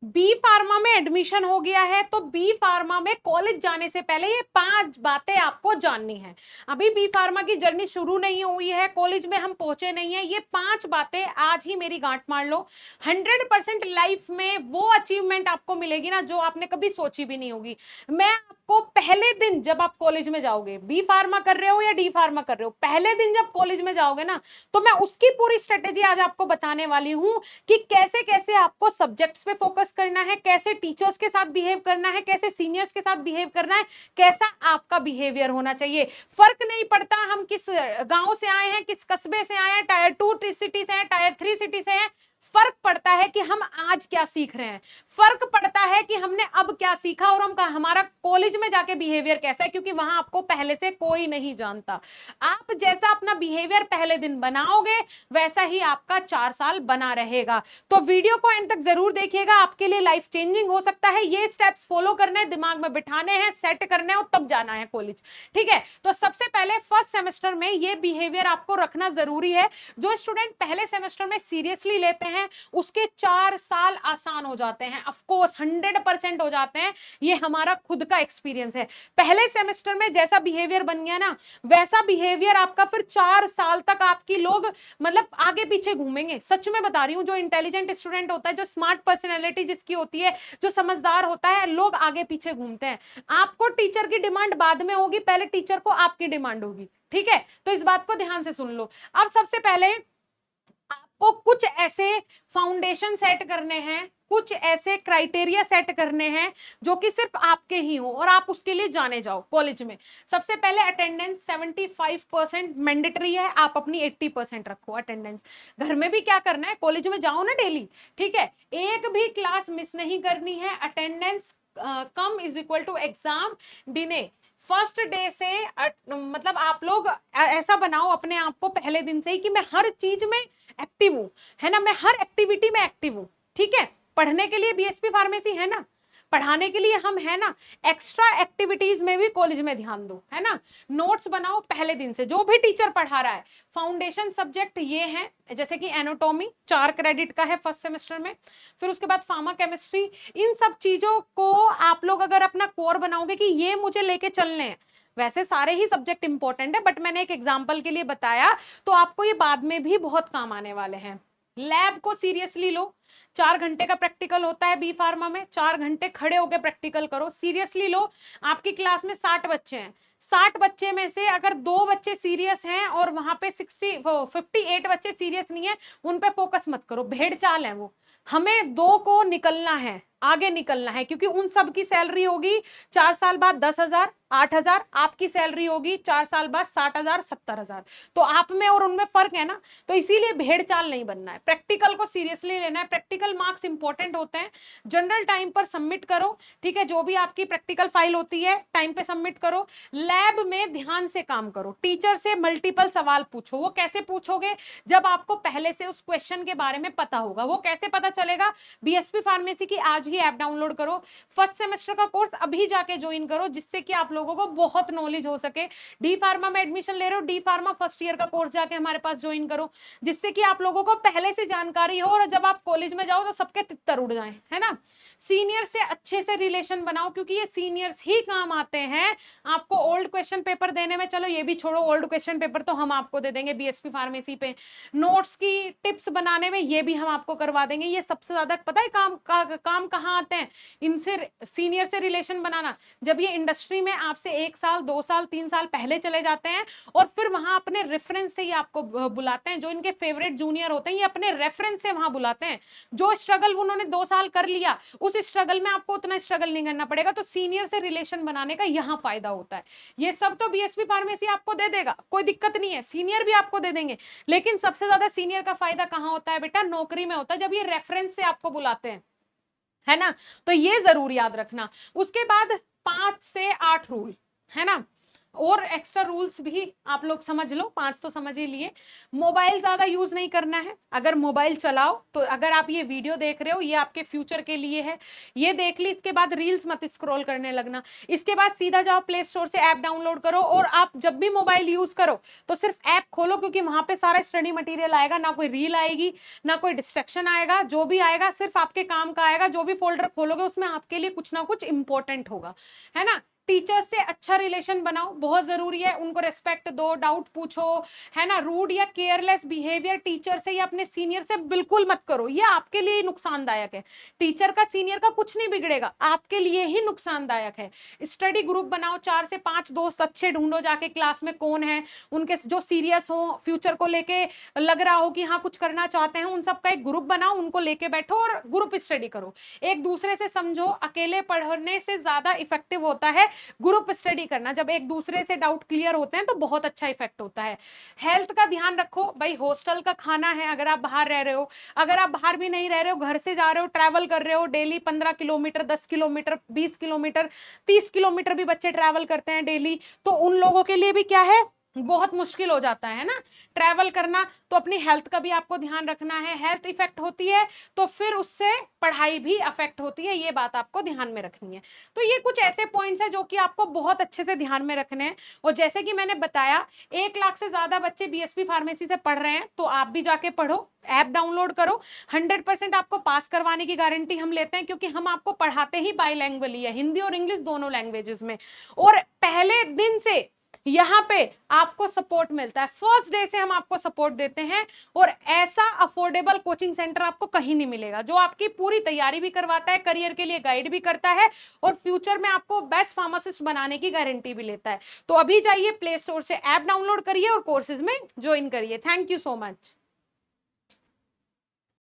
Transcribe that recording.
B pharma में admission हो गया है तो बी फार्मा में कॉलेज जाने से पहले ये 5 बातें आपको जाननी है। अभी बी फार्मा की जर्नी शुरू नहीं हुई है, कॉलेज में हम पहुंचे नहीं है, ये 5 बातें आज ही मेरी गांठ मार लो। 100% लाइफ में वो अचीवमेंट आपको मिलेगी ना जो आपने कभी सोची भी नहीं होगी। मैं आपको पहले दिन जब आप कॉलेज में जाओगे, बी फार्मा कर रहे हो या डी फार्मा कर रहे हो, पहले दिन जब कॉलेज में जाओगे ना, तो मैं उसकी पूरी स्ट्रेटेजी आज आपको बताने वाली हूं कि कैसे कैसे आपको सब्जेक्ट्स पे फोकस करना है, कैसे टीचर्स के साथ बिहेव करना है, कैसे सीनियर्स के साथ बिहेव करना है, कैसा आपका बिहेवियर होना चाहिए। फर्क नहीं पड़ता हम किस गांव से आए हैं, किस कस्बे से आए हैं, टायर 2 सिटी से हैं, टायर 3 सिटी से हैं, फर्क पड़ता है कि हम आज क्या सीख रहे हैं, फर्क पड़ता है कि हमने अब क्या सीखा और हम हमारा कॉलेज में जाके बिहेवियर कैसा है, क्योंकि वहां आपको पहले से कोई नहीं जानता। आप जैसा अपना बिहेवियर पहले दिन बनाओगे वैसा ही आपका 4 साल बना रहेगा। तो वीडियो को एंड तक जरूर देखिएगा, आपके लिए लाइफ चेंजिंग हो सकता है। ये स्टेप्स फॉलो करने हैं, दिमाग में बिठाने हैं, सेट करने हैं और तब जाना है कॉलेज। ठीक है, तो सबसे पहले फर्स्ट सेमेस्टर में ये बिहेवियर आपको रखना जरूरी है। जो स्टूडेंट पहले सेमेस्टर में सीरियसली लेते हैं उसके 4 साल आसान हो जाते हैं, ऑफकोर्स 100% हो जाते हैं। ये हमारा खुद का एक्सपीरियंस है। पहले सेमेस्टर में जैसा बिहेवियर बन गया ना, वैसा बिहेवियर आपका फिर 4 साल तक आपकी लोग मतलब आगे पीछे घूमेंगे। सच में बता रही हूं, जो इंटेलिजेंट स्टूडेंट होता है, जो स्मार्ट पर्सनैलिटी जिसकी होती है, जो समझदार होता है, लोग आगे पीछे घूमते हैं। आपको टीचर की डिमांड बाद में होगी, पहले टीचर को आपकी डिमांड होगी। ठीक है, तो इस बात को ध्यान से सुन लो। अब सबसे पहले आपको कुछ ऐसे फाउंडेशन सेट करने हैं, कुछ ऐसे क्राइटेरिया सेट करने हैं जो कि सिर्फ आपके ही हो और आप उसके लिए जाने जाओ कॉलेज में। सबसे पहले अटेंडेंस 75% मैंडेटरी है, आप अपनी 80% रखो अटेंडेंस। घर में भी क्या करना है, कॉलेज में जाओ ना डेली। ठीक है, एक भी क्लास मिस नहीं करनी है। अटेंडेंस कम is equal to exam denied. First day से मतलब आप लोग ऐसा बनाओ अपने आप को पहले दिन से ही कि मैं हर चीज में एक्टिव हूं, है ना, मैं हर एक्टिविटी में एक्टिव हूं। ठीक है, पढ़ने के लिए बीएसपी फार्मेसी है ना, पढ़ाने के लिए हम है ना, एक्स्ट्रा एक्टिविटीज में भी कॉलेज में ध्यान दो, है ना। नोट्स बनाओ पहले दिन से, जो भी टीचर पढ़ा रहा है। फाउंडेशन सब्जेक्ट ये है, जैसे कि एनाटॉमी 4 क्रेडिट का है फर्स्ट सेमेस्टर में, फिर उसके बाद फार्मा केमिस्ट्री। इन सब चीजों को आप लोग अगर अपना कोर बनाओगे कि ये मुझे लेके चलने हैं, वैसे सारे ही सब्जेक्ट इंपॉर्टेंट है बट मैंने एक एग्जांपल के लिए बताया, तो आपको ये बाद में भी बहुत काम आने वाले हैं। लैब को सीरियसली लो, 4 घंटे का प्रैक्टिकल होता है बी फार्मा में, 4 घंटे खड़े होकर प्रैक्टिकल करो, सीरियसली लो। आपकी क्लास में 60 बच्चे हैं, 60 बच्चे में से अगर 2 बच्चे सीरियस हैं और वहां पे 58 बच्चे सीरियस नहीं है, उन पे फोकस मत करो, भेड़ चाल है वो। हमें 2 को निकलना है, आगे निकलना है, क्योंकि उन सब की सैलरी होगी 4 साल बाद 10,000 8,000, आपकी सैलरी होगी 4 साल बाद 60,000 70,000। तो आप में और उनमें फर्क है ना, तो इसीलिए भेड़ चाल नहीं बनना है, प्रैक्टिकल को सीरियसली लेना है। प्रैक्टिकल मार्क्स इंपॉर्टेंट होते हैं, जनरल टाइम पर सबमिट करो। ठीक है, जो भी आपकी प्रैक्टिकल फाइल होती है टाइम पे सबमिट करो। लैब में ध्यान से काम करो, टीचर से मल्टीपल सवाल पूछो। वो कैसे पूछोगे, जब आपको पहले से उस क्वेश्चन के बारे में पता होगा। वो कैसे पता चलेगा, बीएसपी फार्मेसी की आज ही ऐप डाउनलोड करो, फर्स्ट सेमेस्टर का कोर्स अभी जाके ज्वाइन करो, जिससे कि आप लोगों को बहुत नॉलेज हो सके। डी फार्मा में एडमिशन ले रहे हो, डी फार्मा फर्स्ट ईयर का कोर्स जाके हमारे पास ज्वाइन करो, जिससे कि आप लोगों को पहले से जानकारी हो और जब आप कॉलेज में जाओ तो सबके तित्तर उड़ जाए, है ना। सीनियर से अच्छे से रिलेशन बनाओ, क्योंकि ये सीनियर्स ही काम आते हैं आपको ओल्ड क्वेश्चन पेपर देने में। चलो ये भी छोड़ो, ओल्ड क्वेश्चन पेपर तो हम आपको दे देंगे बीएसपी फार्मेसी पे। नोट्स की टिप्स बनाने में ये भी हम आपको करवा देंगे। ये सबसे ज्यादा पता है काम कहाँ आते हैं, इनसे सीनियर से रिलेशन बनाना। जब ये इंडस्ट्री में आपसे 1 साल 2 साल 3 साल पहले चले जाते हैं और फिर वहां अपने रेफरेंस से ही आपको बुलाते हैं, जो इनके फेवरेट जूनियर होते हैं ये अपने रेफरेंस से वहां बुलाते हैं। जो स्ट्रगल उन्होंने 2 साल कर लिया, उस स्ट्रगल में आपको उतना स्ट्रगल नहीं करना पड़ेगा। तो सीनियर से रिलेशन बनाने का यहाँ फायदा होता है। ये सब तो बीएसपी फार्मेसी आपको दे देगा, कोई दिक्कत नहीं है, सीनियर भी आपको दे देंगे। लेकिन सबसे ज्यादा सीनियर का फायदा कहाँ होता है बेटा, नौकरी में होता है, जब ये रेफरेंस से आपको बुलाते हैं, है ना। तो ये जरूर याद रखना। उसके बाद 5 से 8 रूल, है ना। और एक्स्ट्रा रूल्स भी आप लोग समझ लो, 5 तो समझ ही लिए। मोबाइल ज्यादा यूज नहीं करना है। अगर मोबाइल चलाओ तो अगर आप ये वीडियो देख रहे हो ये आपके फ्यूचर के लिए है, ये देख ली, इसके बाद रील्स मत स्क्रॉल करने लगना। इसके बाद सीधा जाओ प्ले स्टोर से ऐप डाउनलोड करो, और आप जब भी मोबाइल यूज करो तो सिर्फ ऐप खोलो, क्योंकि वहां पे सारा स्टडी मटेरियल आएगा, ना कोई रील आएगी, ना कोई डिस्ट्रैक्शन आएगा। जो भी आएगा सिर्फ आपके काम का आएगा। जो भी फोल्डर खोलोगे उसमें आपके लिए कुछ ना कुछ इंपॉर्टेंट होगा, है ना। टीचर्स से अच्छा रिलेशन बनाओ, बहुत जरूरी है। उनको रेस्पेक्ट दो, डाउट पूछो, है ना। रूड या केयरलेस बिहेवियर टीचर से या अपने सीनियर से बिल्कुल मत करो, ये आपके लिए ही नुकसानदायक है। टीचर का सीनियर का कुछ नहीं बिगड़ेगा, आपके लिए ही नुकसानदायक है। स्टडी ग्रुप बनाओ, 4 से 5 दोस्त अच्छे ढूंढो जाके क्लास में कौन है, उनके जो सीरियस हो, फ्यूचर को लेके लग रहा हो कि हाँ कुछ करना चाहते हैं, उन सबका एक ग्रुप बनाओ, उनको लेके बैठो और ग्रुप स्टडी करो। एक दूसरे से समझो। अकेले पढ़ने से ज्यादा इफेक्टिव होता है ग्रुप स्टडी करना। जब एक दूसरे से डाउट क्लियर होते हैं तो बहुत अच्छा इफेक्ट होता है। हेल्थ का ध्यान रखो भाई, हॉस्टल का खाना है, अगर आप बाहर रह रहे हो, अगर आप बाहर भी नहीं रह रहे हो, घर से जा रहे हो, ट्रैवल कर रहे हो daily 15 kilometre, 10 kilometre, 20 kilometre, 30 kilometre भी बच्चे ट्रैवल करते हैं डेली, तो उन लोगों के लिए भी क्या है, बहुत मुश्किल हो जाता है ना ट्रैवल करना। तो अपनी हेल्थ का भी आपको ध्यान रखना है। हेल्थ इफेक्ट होती है तो फिर उससे पढ़ाई भी अफेक्ट होती है, ये बात आपको ध्यान में रखनी है। तो ये कुछ ऐसे पॉइंट्स हैं जो कि आपको बहुत अच्छे से ध्यान में रखने हैं। और जैसे कि मैंने बताया 1 लाख से ज्यादा बच्चे बीएसपी फार्मेसी से पढ़ रहे हैं, तो आप भी जाके पढ़ो, ऐप डाउनलोड करो। 100% आपको पास करवाने की गारंटी हम लेते हैं, क्योंकि हम आपको पढ़ाते ही बाईलैंग्वेज है, हिंदी और इंग्लिश दोनों लैंग्वेजेस में। और पहले दिन से यहाँ पे आपको सपोर्ट मिलता है, फर्स्ट डे से हम आपको सपोर्ट देते हैं। और ऐसा अफोर्डेबल कोचिंग सेंटर आपको कहीं नहीं मिलेगा, जो आपकी पूरी तैयारी भी करवाता है, करियर के लिए गाइड भी करता है, और फ्यूचर में आपको बेस्ट फार्मासिस्ट बनाने की गारंटी भी लेता है। तो अभी जाइए प्ले स्टोर से ऐप डाउनलोड करिए और कोर्सेज में ज्वाइन करिए। Thank you so much.